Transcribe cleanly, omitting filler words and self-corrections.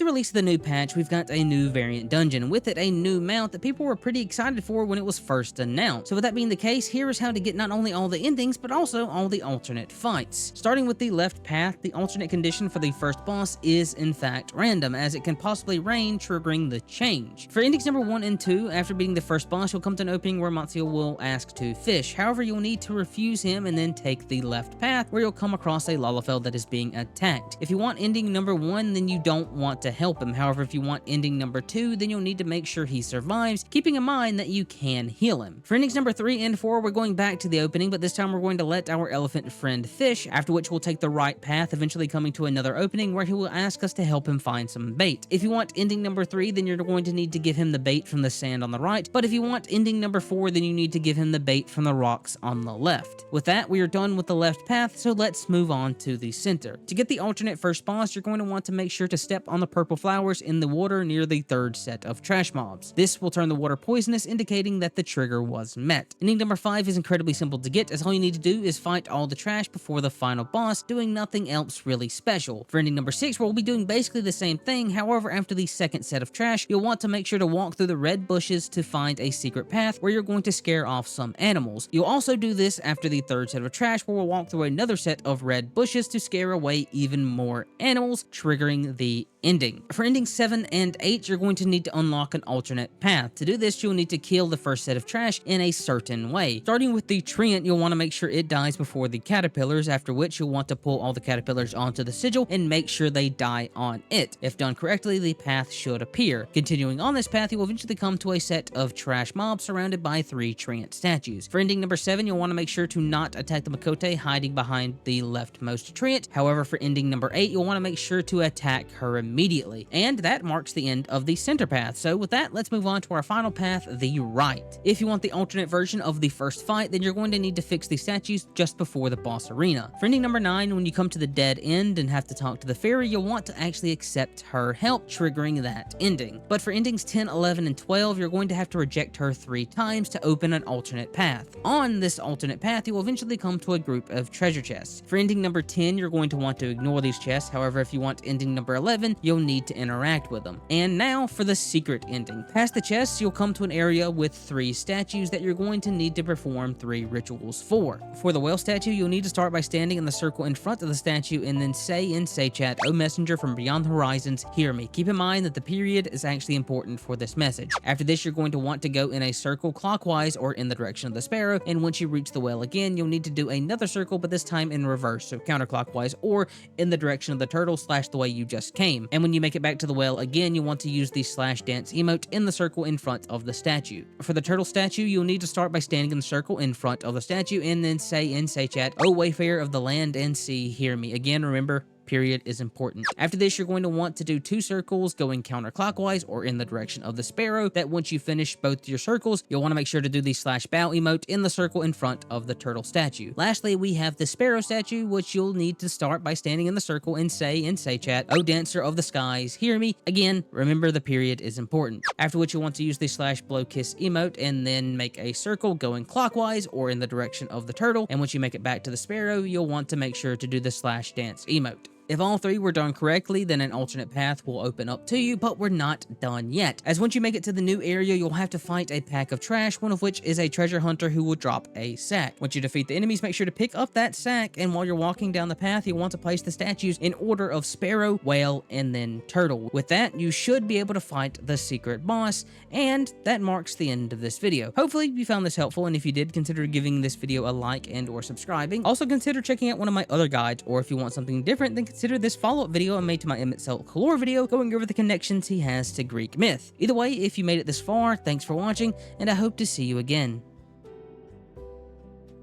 the release of the new patch, we've got a new variant dungeon, with it a new mount that people were pretty excited for when it was first announced. So with that being the case, here is how to get not only all the endings, but also all the alternate fights. Starting with the left path, the alternate condition for the first boss is in fact random, as it can possibly rain, triggering the change. For endings number 1 and 2, after beating the first boss, you'll come to an opening where Matsuo will ask to fish. However, you'll need to refuse him and then take the left path, where you'll come across a Lalafell that is being attacked. If you want ending number 1, then you don't want to help him. However, if you want ending number 2, then you'll need to make sure he survives, keeping in mind that you can heal him. For endings number 3 and 4, we're going back to the opening, but this time we're going to let our elephant friend fish, after which we'll take the right path, eventually coming to another opening where he will ask us to help him find some bait. If you want ending number 3, then you're going to need to give him the bait from the sand on the right, but if you want ending number 4, then you need to give him the bait from the rocks on the left. With that, we are done with the left path, so let's move on to the center. To get the alternate first boss, you're going to want to make sure to step on the purple flowers in the water near the third set of trash mobs. This will turn the water poisonous, indicating that the trigger was met. Ending number 5 is incredibly simple to get, as all you need to do is fight all the trash before the final boss, doing nothing else really special. For ending number 6, we'll be doing basically the same thing. However, after the second set of trash, you'll want to make sure to walk through the red bushes to find a secret path where you're going to scare off some animals. You'll also do this after the third set of trash, where we'll walk through another set of red bushes to scare away even more animals, triggering the ending. For endings 7 and 8, you're going to need to unlock an alternate path. To do this, you'll need to kill the first set of trash in a certain way. Starting with the treant, you'll want to make sure it dies before the caterpillars, after which you'll want to pull all the caterpillars onto the sigil and make sure they die on it. If done correctly, the path should appear. Continuing on this path, you will eventually come to a set of trash mobs surrounded by 3 treant statues. For ending number 7, you'll want to make sure to not attack the Makote hiding behind the leftmost treant. However, for ending number 8, you'll want to make sure to attack her immediately. And that marks the end of the center path. So with that, let's move on to our final path, the right. If you want the alternate version of the first fight, then you're going to need to fix the statues just before the boss arena. For ending number 9, when you come to the dead end and have to talk to the fairy, you'll want to actually accept her help, triggering that ending. But for endings 10, 11, and 12, you're going to have to reject her 3 times to open an alternate path. On this alternate path, you will eventually come to a group of treasure chests. For ending number 10, you're going to want to ignore these chests. However, if you want ending number 11, you'll need to interact with them. And now for the secret ending. Past the chests, you'll come to an area with 3 statues that you're going to need to perform 3 rituals for. For the whale statue, you'll need to start by standing in the circle in front of the statue and then say in Say Chat, "O messenger from beyond the horizons, hear me." Keep in mind that the period is actually important for this message. After this, you're going to want to go in a circle clockwise or in the direction of the sparrow, and once you reach the whale again, you'll need to do another circle, but this time in reverse, so counterclockwise or in the direction of the turtle / the way you just came. And when you make it back to the whale again, you want to use the /dance emote in the circle in front of the statue. For the turtle statue, you'll need to start by standing in the circle in front of the statue and then say in Say Chat, "O wayfarer of the land and sea, hear me." Again, remember, period is important. After this, you're going to want to do 2 circles going counterclockwise or in the direction of the sparrow, that once you finish both your circles, you'll want to make sure to do the /bow emote in the circle in front of the turtle statue. Lastly, we have the sparrow statue, which you'll need to start by standing in the circle and say in Say Chat, "O dancer of the skies, hear me." Again, remember the period is important. After which you'll want to use the /blow kiss emote and then make a circle going clockwise or in the direction of the turtle, and once you make it back to the sparrow, you'll want to make sure to do the /dance emote. If all 3 were done correctly, then an alternate path will open up to you, but we're not done yet. As once you make it to the new area, you'll have to fight a pack of trash, one of which is a treasure hunter who will drop a sack. Once you defeat the enemies, make sure to pick up that sack, and while you're walking down the path, you'll want to place the statues in order of sparrow, whale, and then turtle. With that, you should be able to fight the secret boss, and that marks the end of this video. Hopefully, you found this helpful, and if you did, consider giving this video a like and or subscribing. Also, consider checking out one of my other guides, or if you want something different, then consider this follow-up video I made to my Emmett Lore video going over the connections he has to Greek myth. Either way, if you made it this far, thanks for watching, and I hope to see you again.